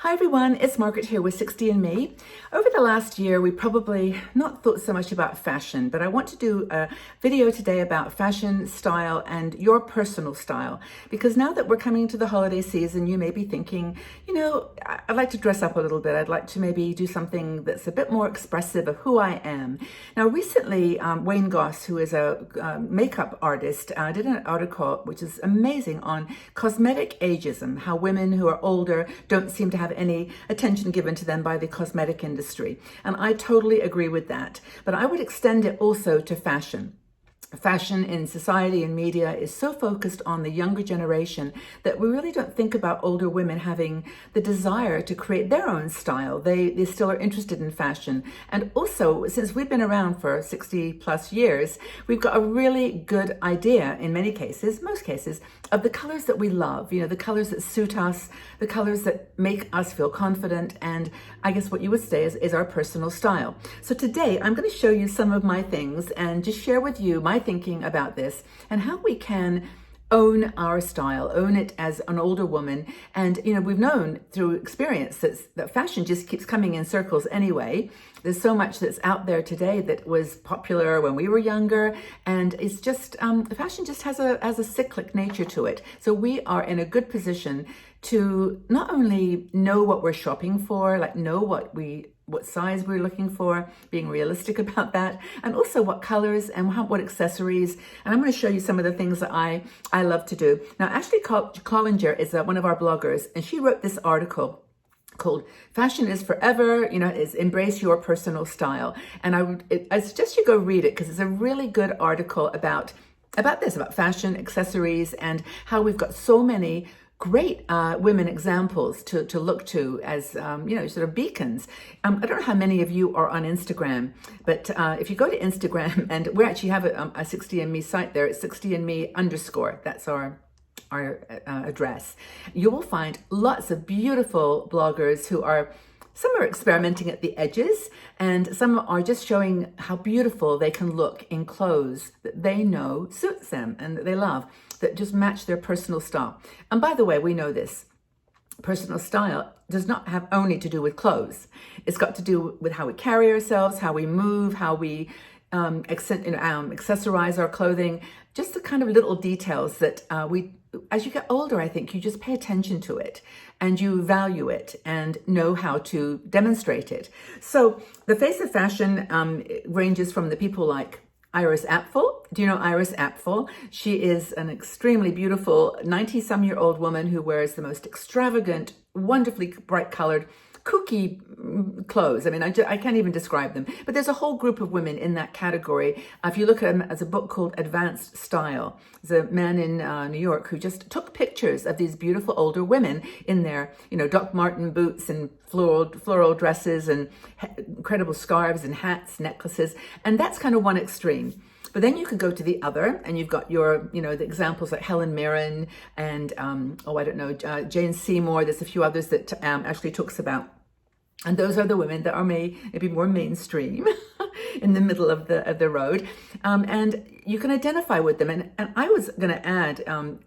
Hi everyone, it's Margaret here with 60andMe. Over the last year, we probably not thought so much about fashion, but I want to do a video today about fashion, style, and your personal style. Because now that we're coming to the holiday season, you may be thinking, I'd like to dress up a little bit. I'd like to maybe do something that's a bit more expressive of who I am. Now, recently, Wayne Goss, who is a makeup artist, did an article which is amazing on cosmetic ageism, how women who are older don't seem to have any attention given to them by the cosmetic industry. And I totally agree with that. But I would extend it also to fashion. Fashion in society and media is so focused on the younger generation that we really don't think about older women having the desire to create their own style. They still are interested in fashion. And also, since we've been around for 60 plus years, we've got a really good idea in many cases, most cases, of the colors that we love, the colors that suit us, the colors that make us feel confident, and I guess what you would say is our personal style. So today I'm going to show you some of my things and just share with you my thinking about this and how we can own our style, own it as an older woman. And, we've known through experience that fashion just keeps coming in circles anyway. There's so much that's out there today that was popular when we were younger. And it's just, fashion just has a cyclic nature to it. So we are in a good position to not only know what we're shopping for, like know what size we're looking for, being realistic about that, and also what colors and what accessories. And I'm going to show you some of the things that I love to do. Now, Ashley Collinger is one of our bloggers, and she wrote this article called Fashion is Forever, is Embrace Your Personal Style. And I suggest you go read it because it's a really good article about fashion, accessories, and how we've got so many great women examples to look to as, sort of beacons. I don't know how many of you are on Instagram, but if you go to Instagram, and we actually have a 60andMe site there, it's 60andme_, that's our address. You will find lots of beautiful bloggers who some are experimenting at the edges, and some are just showing how beautiful they can look in clothes that they know suits them and that they love, that just match their personal style. And by the way, we know this. Personal style does not have only to do with clothes. It's got to do with how we carry ourselves, how we move, how we accessorize our clothing, just the kind of little details that as you get older, I think you just pay attention to it and you value it and know how to demonstrate it. So the face of fashion ranges from the people like Iris Apfel. Do you know Iris Apfel? She is an extremely beautiful 90-some-year-old woman who wears the most extravagant, wonderfully bright-colored, kooky clothes. I mean, I can't even describe them. But there's a whole group of women in that category. If you look at them as a book called Advanced Style, there's a man in New York who just took pictures of these beautiful older women in their, Doc Marten boots and floral dresses and incredible scarves and hats, necklaces. And that's kind of one extreme. But then you could go to the other, and you've got your, the examples like Helen Mirren and, Jane Seymour. There's a few others that Ashley talks about. And those are the women that are maybe more mainstream in the middle of the road. And you can identify with them. And I was going to add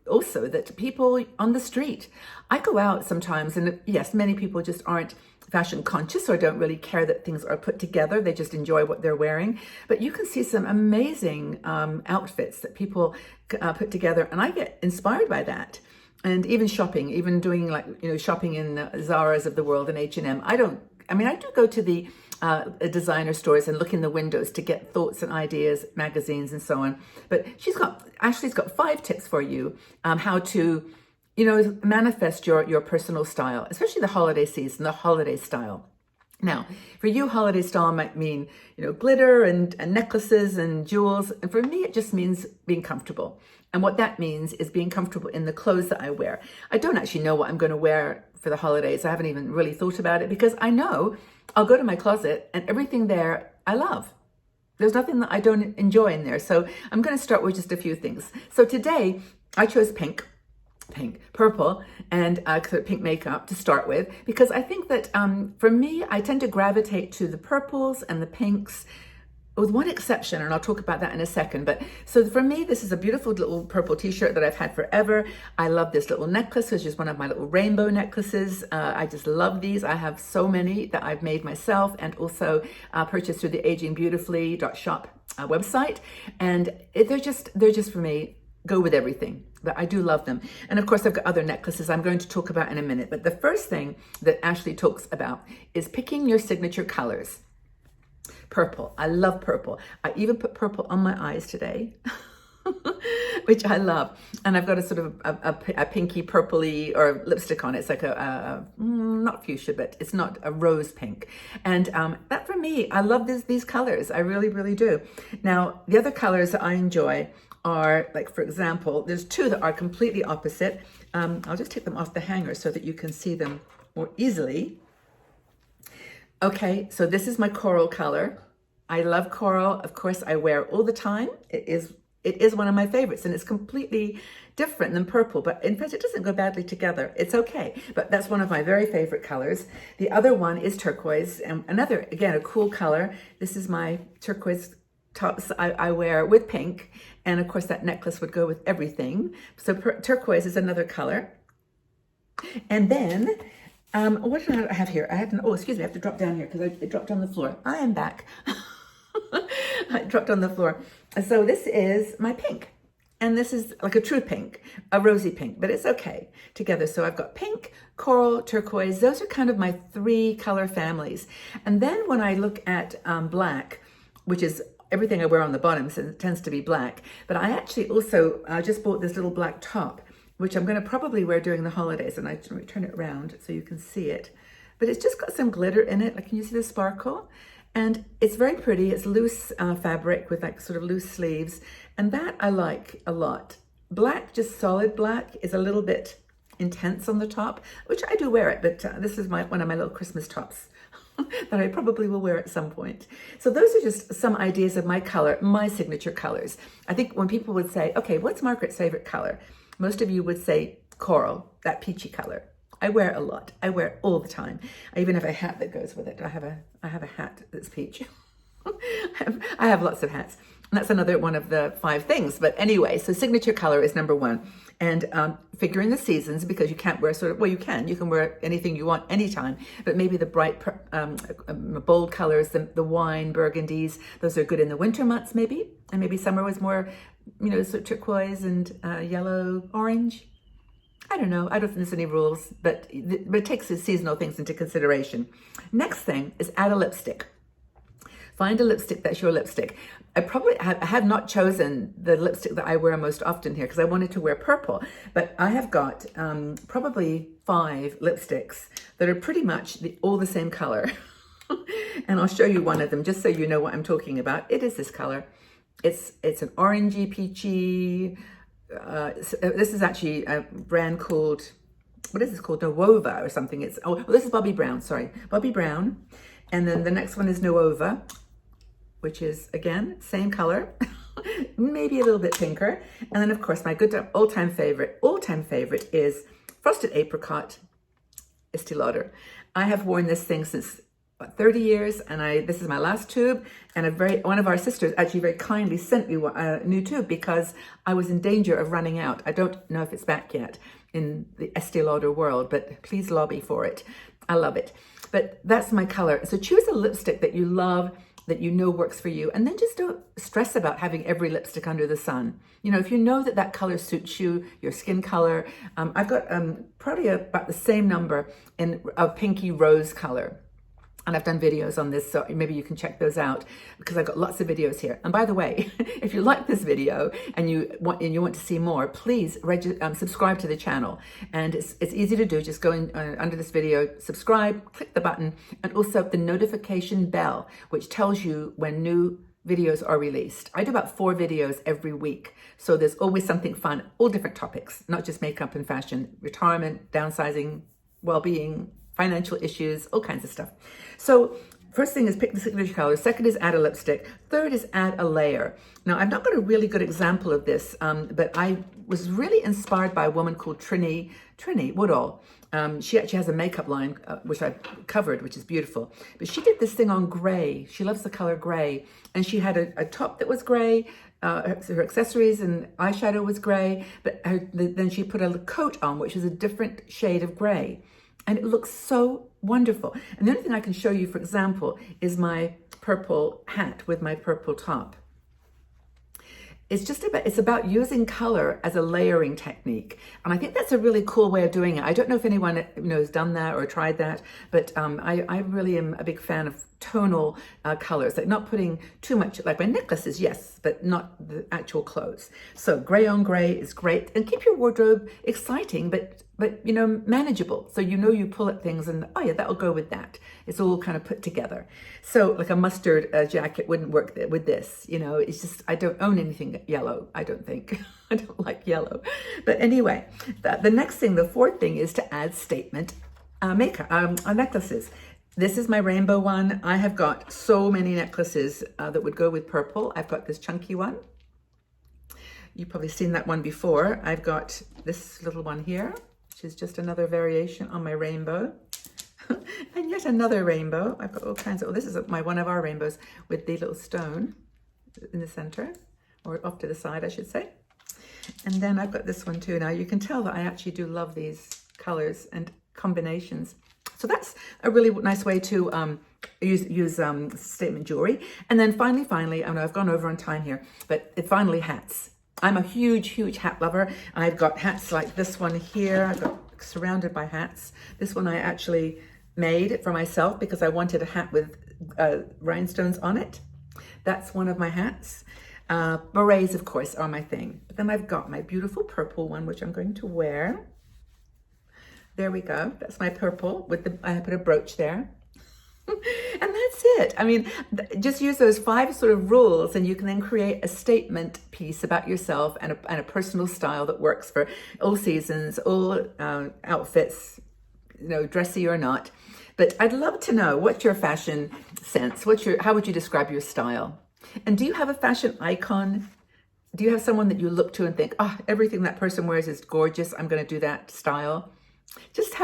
also that people on the street, I go out sometimes, and yes, many people just aren't fashion conscious or don't really care that things are put together. They just enjoy what they're wearing. But you can see some amazing outfits that people put together. And I get inspired by that. And even shopping, even doing shopping in Zara's of the world and H&M. I do go to the designer stores and look in the windows to get thoughts and ideas, magazines and so on. But Ashley's got 5 tips for you how to, manifest your personal style, especially the holiday season, the holiday style. Now, for you, holiday style might mean, glitter and necklaces and jewels. And for me, it just means being comfortable. And what that means is being comfortable in the clothes that I wear. I don't actually know what I'm going to wear for the holidays. I haven't even really thought about it because I know I'll go to my closet and everything there I love. There's nothing that I don't enjoy in there. So I'm going to start with just a few things. So today I chose purple, and pink makeup to start with, because I think that for me, I tend to gravitate to the purples and the pinks with one exception, and I'll talk about that in a second. But so for me, this is a beautiful little purple t-shirt that I've had forever. I love this little necklace, which is one of my little rainbow necklaces. I just love these. I have so many that I've made myself and also purchased through the agingbeautifully.shop website. And they're just for me, go with everything. But I do love them. And of course, I've got other necklaces I'm going to talk about in a minute. But the first thing that Ashley talks about is picking your signature colors. Purple. I love purple. I even put purple on my eyes today, which I love. And I've got a sort of a pinky purpley or lipstick on it. It's like not fuchsia, but it's not a rose pink. And that for me, I love these colors. I really, really do. Now, the other colors that I enjoy are, like, for example, there's two that are completely opposite. I'll just take them off the hanger so that you can see them more easily. Okay, so this is my coral color. I love coral. Of course, I wear it all the time. It is one of my favorites, and it's completely different than purple, but in fact, it doesn't go badly together. It's okay, but that's one of my very favorite colors. The other one is turquoise, and another, again, a cool color. This is my turquoise tops I wear with pink, and of course, that necklace would go with everything. So turquoise is another color. And then, what did I have here? I have to drop down here because it dropped on the floor. I am back. I dropped on the floor. So this is my pink. And this is like a true pink, a rosy pink, but it's okay together. So I've got pink, coral, turquoise. Those are kind of my three color families. And then when I look at black, which is everything I wear on the bottom, so it tends to be black. But I actually also just bought this little black top, which I'm going to probably wear during the holidays. And I turn it around so you can see it. But it's just got some glitter in it. Like, can you see the sparkle? And it's very pretty. It's loose fabric with like sort of loose sleeves. And that I like a lot. Black, just solid black, is a little bit intense on the top, which I do wear it. But this is one of my little Christmas tops that I probably will wear at some point. So those are just some ideas of my color, my signature colors. I think when people would say, okay, what's Margaret's favorite color? Most of you would say coral, that peachy color. I wear it a lot. I wear it all the time. I even have a hat that goes with it. I have a hat that's peach. I have lots of hats. And that's another one of the 5 things. But anyway, so signature color is number 1. And figuring the seasons, because you can't wear you can wear anything you want anytime, but maybe the bright, bold colors, the wine, burgundies, those are good in the winter months maybe. And maybe summer was more, sort of turquoise and yellow, orange. I don't know. I don't think there's any rules, but it takes the seasonal things into consideration. Next thing is add a lipstick. Find a lipstick that's your lipstick. I have not chosen the lipstick that I wear most often here because I wanted to wear purple, but I have got probably 5 lipsticks that are pretty much all the same color. And I'll show you one of them just so you know what I'm talking about. It is this color. It's an orangey, peachy. This is actually a brand called, what is this called? Nuova or something. This is Bobbi Brown, sorry. Bobbi Brown. And then the next one is Nuova, which is, again, same color, maybe a little bit pinker. And then, of course, my good all-time favorite is Frosted Apricot Estee Lauder. I have worn this thing since 30 years, and this is my last tube, and one of our sisters actually very kindly sent me a new tube because I was in danger of running out. I don't know if it's back yet in the Estee Lauder world, but please lobby for it. I love it. But that's my color. So choose a lipstick that you love, that you know works for you, and then just don't stress about having every lipstick under the sun. If you know that color suits you, your skin color. I've got probably about the same number of pinky rose color. And I've done videos on this, so maybe you can check those out because I've got lots of videos here. And by the way, if you like this video and you want to see more, please subscribe to the channel. And it's easy to do. Just go in under this video, subscribe, click the button, and also the notification bell, which tells you when new videos are released. I do about 4 videos every week. So there's always something fun, all different topics, not just makeup and fashion, retirement, downsizing, well-being, financial issues, all kinds of stuff. So first thing is pick the signature color. Second is add a lipstick. Third is add a layer. Now, I've not got a really good example of this, but I was really inspired by a woman called Trini Woodall. She actually has a makeup line, which I covered, which is beautiful. But she did this thing on gray. She loves the color gray. And she had a top that was gray. Her accessories and eyeshadow was gray. But then she put a coat on, which is a different shade of gray. And it looks so wonderful. And the only thing I can show you, for example, is my purple hat with my purple top. It's about using color as a layering technique. And I think that's a really cool way of doing it. I don't know if anyone has done that or tried that, but I really am a big fan of tonal colors, like not putting too much, like my necklaces, yes, but not the actual clothes. So gray on gray is great. And keep your wardrobe exciting, but manageable. So you pull at things and, oh yeah, that'll go with that. It's all kind of put together. So like a mustard jacket wouldn't work with this. It's just, I don't own anything yellow, I don't think. I don't like yellow. But anyway, the next thing, the fourth thing is to add statement makeup, necklaces. This is my rainbow one. I have got so many necklaces that would go with purple. I've got this chunky one. You've probably seen that one before. I've got this little one here, which is just another variation on my rainbow. And yet another rainbow. I've got all kinds of, this is one of our rainbows with the little stone in the center, or off to the side, I should say. And then I've got this one too. Now you can tell that I actually do love these colors and combinations. So that's a really nice way to use statement jewelry. And then finally, I know I've gone over on time here, but finally hats. I'm a huge hat lover. I've got hats like this one here. I've got surrounded by hats. This one I actually made for myself because I wanted a hat with rhinestones on it. That's one of my hats. Berets, of course, are my thing. But then I've got my beautiful purple one, which I'm going to wear. There we go. That's my purple I put a brooch there. And that's it. I mean, just use those 5 sort of rules and you can then create a statement piece about yourself and a personal style that works for all seasons, all outfits, dressy or not. But I'd love to know, what's your fashion sense? How would you describe your style? And do you have a fashion icon? Do you have someone that you look to and think, everything that person wears is gorgeous, I'm going to do that style? Let's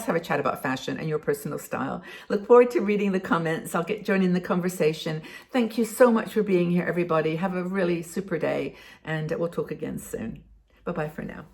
have a chat about fashion and your personal style. Look forward to reading the comments. I'll join in the conversation. Thank you so much for being here, everybody. Have a really super day, and we'll talk again soon. Bye-bye for now.